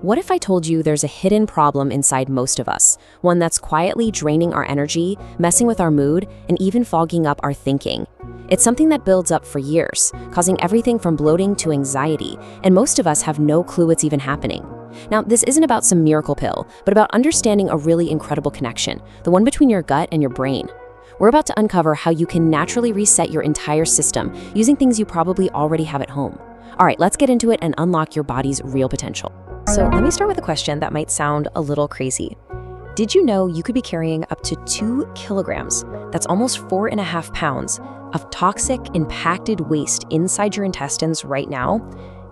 What if I told you there's a hidden problem inside most of us, one that's quietly draining our energy, messing with our mood, and even fogging up our thinking? It's something that builds up for years, causing everything from bloating to anxiety, and most of us have no clue it's even happening. Now, this isn't about some miracle pill, but about understanding a really incredible connection, the one between your gut and your brain. We're about to uncover how you can naturally reset your entire system using things you probably already have at home. All right, let's get into it and unlock your body's real potential. So let me start with a question that might sound a little crazy. Did you know you could be carrying up to 2 kilograms, that's almost 4.5 pounds, of toxic, impacted waste inside your intestines right now?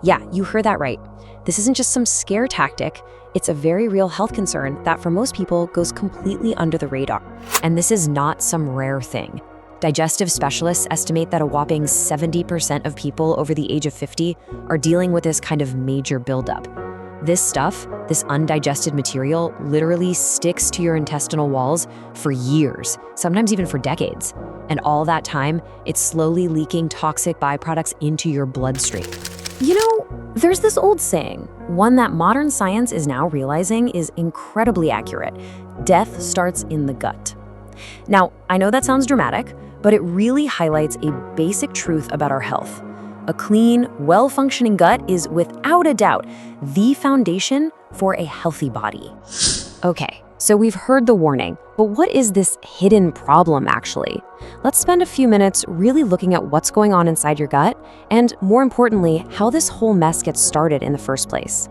Yeah, you heard that right. This isn't just some scare tactic, it's a very real health concern that for most people goes completely under the radar. And this is not some rare thing. Digestive specialists estimate that a whopping 70% of people over the age of 50 are dealing with this kind of major buildup. This stuff, this undigested material, literally sticks to your intestinal walls for years, sometimes even for decades. And all that time, it's slowly leaking toxic byproducts into your bloodstream. You know, there's this old saying, one that modern science is now realizing is incredibly accurate. Death starts in the gut. Now, I know that sounds dramatic, but it really highlights a basic truth about our health. A clean, well-functioning gut is without a doubt the foundation for a healthy body. Okay, so we've heard the warning, but what is this hidden problem actually? Let's spend a few minutes really looking at what's going on inside your gut, and more importantly, how this whole mess gets started in the first place.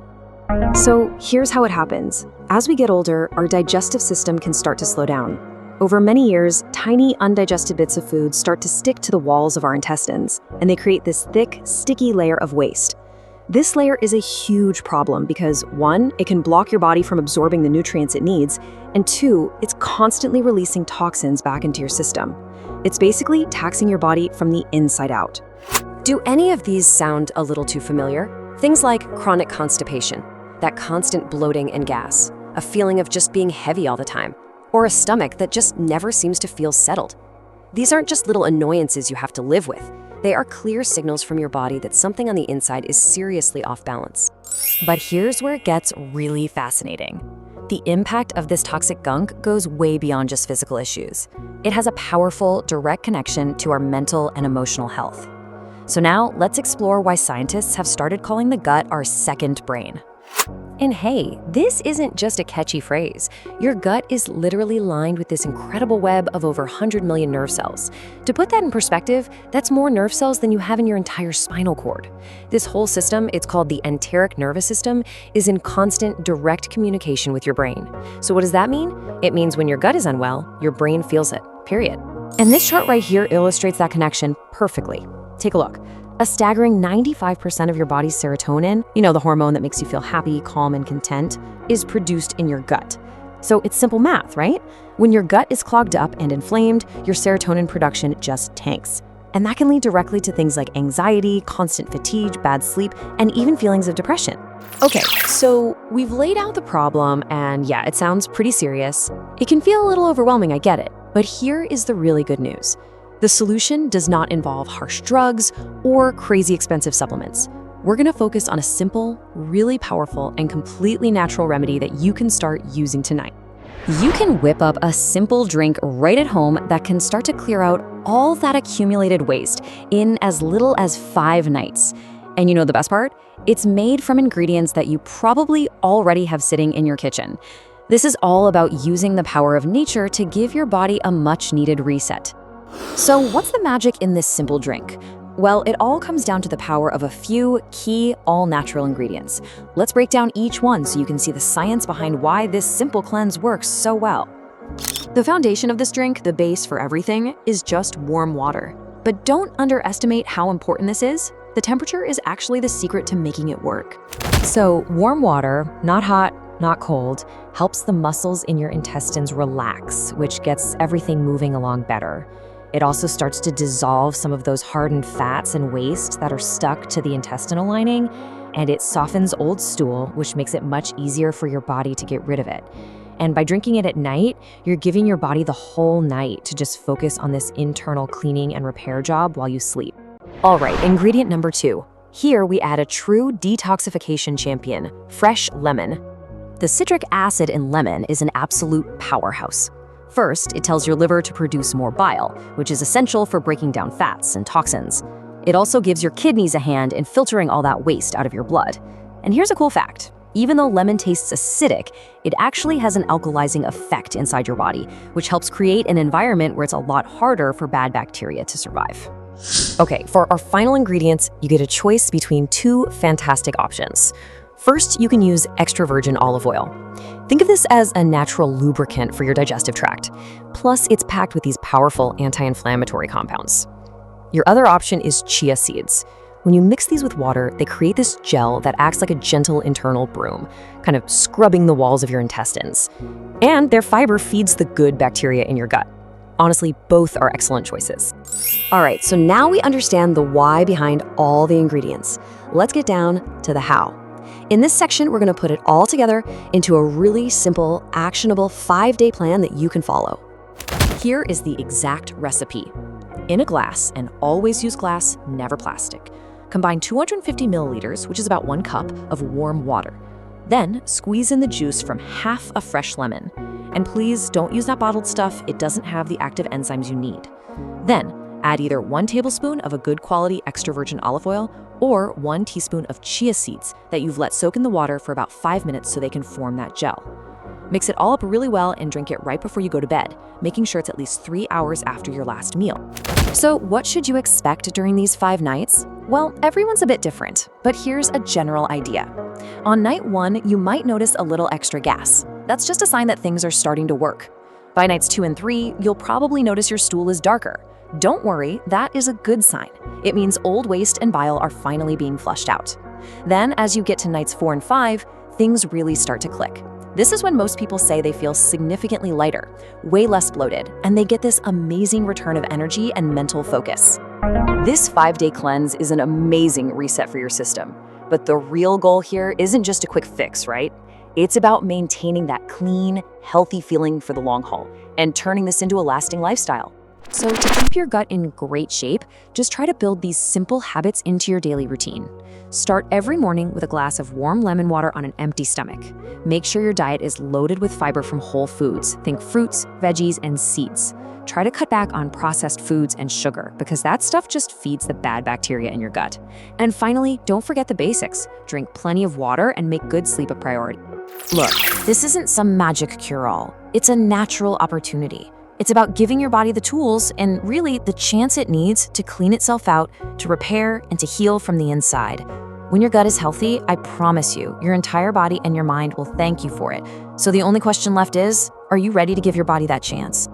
So here's how it happens. As we get older, our digestive system can start to slow down. Over many years, tiny undigested bits of food start to stick to the walls of our intestines, and they create this thick, sticky layer of waste. This layer is a huge problem because 1, it can block your body from absorbing the nutrients it needs, and 2, it's constantly releasing toxins back into your system. It's basically taxing your body from the inside out. Do any of these sound a little too familiar? Things like chronic constipation, that constant bloating and gas, a feeling of just being heavy all the time, or a stomach that just never seems to feel settled. These aren't just little annoyances you have to live with. They are clear signals from your body that something on the inside is seriously off balance. But here's where it gets really fascinating. The impact of this toxic gunk goes way beyond just physical issues. It has a powerful, direct connection to our mental and emotional health. So now, let's explore why scientists have started calling the gut our second brain. And hey, this isn't just a catchy phrase. Your gut is literally lined with this incredible web of over 100 million nerve cells. To put that in perspective, that's more nerve cells than you have in your entire spinal cord. This whole system, it's called the enteric nervous system, is in constant, direct communication with your brain. So what does that mean? It means when your gut is unwell, your brain feels it, period. And this chart right here illustrates that connection perfectly. Take a look. A staggering 95% of your body's serotonin, the hormone that makes you feel happy, calm, and content, is produced in your gut. So it's simple math, right? When your gut is clogged up and inflamed, your serotonin production just tanks. And that can lead directly to things like anxiety, constant fatigue, bad sleep, and even feelings of depression. Okay, so we've laid out the problem, and yeah, it sounds pretty serious. It can feel a little overwhelming, I get it. But here is the really good news. The solution does not involve harsh drugs or crazy expensive supplements. We're gonna focus on a simple, really powerful, and completely natural remedy that you can start using tonight. You can whip up a simple drink right at home that can start to clear out all that accumulated waste in as little as 5 nights. And you know the best part? It's made from ingredients that you probably already have sitting in your kitchen. This is all about using the power of nature to give your body a much-needed reset. So what's the magic in this simple drink? Well, it all comes down to the power of a few key all-natural ingredients. Let's break down each one so you can see the science behind why this simple cleanse works so well. The foundation of this drink, the base for everything, is just warm water. But don't underestimate how important this is. The temperature is actually the secret to making it work. So warm water, not hot, not cold, helps the muscles in your intestines relax, which gets everything moving along better. It also starts to dissolve some of those hardened fats and waste that are stuck to the intestinal lining, and it softens old stool, which makes it much easier for your body to get rid of it. And by drinking it at night, you're giving your body the whole night to just focus on this internal cleaning and repair job while you sleep. All right, ingredient number 2, Here we add a true detoxification champion, fresh lemon. The citric acid in lemon is an absolute powerhouse. First, it tells your liver to produce more bile, which is essential for breaking down fats and toxins. It also gives your kidneys a hand in filtering all that waste out of your blood. And here's a cool fact. Even though lemon tastes acidic, it actually has an alkalizing effect inside your body, which helps create an environment where it's a lot harder for bad bacteria to survive. Okay, for our final ingredients, you get a choice between two fantastic options. First, you can use extra virgin olive oil. Think of this as a natural lubricant for your digestive tract. Plus, it's packed with these powerful anti-inflammatory compounds. Your other option is chia seeds. When you mix these with water, they create this gel that acts like a gentle internal broom, kind of scrubbing the walls of your intestines. And their fiber feeds the good bacteria in your gut. Honestly, both are excellent choices. All right, so now we understand the why behind all the ingredients. Let's get down to the how. In this section, we're gonna put it all together into a really simple, actionable 5-day plan that you can follow. Here is the exact recipe. In a glass, and always use glass, never plastic. Combine 250 milliliters, which is about 1 cup, of warm water. Then squeeze in the juice from half a fresh lemon. And please don't use that bottled stuff, it doesn't have the active enzymes you need. Then add either 1 tablespoon of a good quality extra virgin olive oil or 1 teaspoon of chia seeds that you've let soak in the water for about 5 minutes so they can form that gel. Mix it all up really well and drink it right before you go to bed, making sure it's at least 3 hours after your last meal. So what should you expect during these 5 nights? Well, everyone's a bit different, but here's a general idea. On night 1, you might notice a little extra gas. That's just a sign that things are starting to work. By nights 2 and 3, you'll probably notice your stool is darker. Don't worry, that is a good sign. It means old waste and bile are finally being flushed out. Then, as you get to nights 4 and 5, things really start to click. This is when most people say they feel significantly lighter, way less bloated, and they get this amazing return of energy and mental focus. This 5-day cleanse is an amazing reset for your system. But the real goal here isn't just a quick fix, right? It's about maintaining that clean, healthy feeling for the long haul and turning this into a lasting lifestyle. So to keep your gut in great shape, just try to build these simple habits into your daily routine. Start every morning with a glass of warm lemon water on an empty stomach. Make sure your diet is loaded with fiber from whole foods. Think fruits, veggies, and seeds. Try to cut back on processed foods and sugar because that stuff just feeds the bad bacteria in your gut. And finally, don't forget the basics. Drink plenty of water and make good sleep a priority. Look, this isn't some magic cure-all. It's a natural opportunity. It's about giving your body the tools and really the chance it needs to clean itself out, to repair, and to heal from the inside. When your gut is healthy, I promise you, your entire body and your mind will thank you for it. So the only question left is, are you ready to give your body that chance?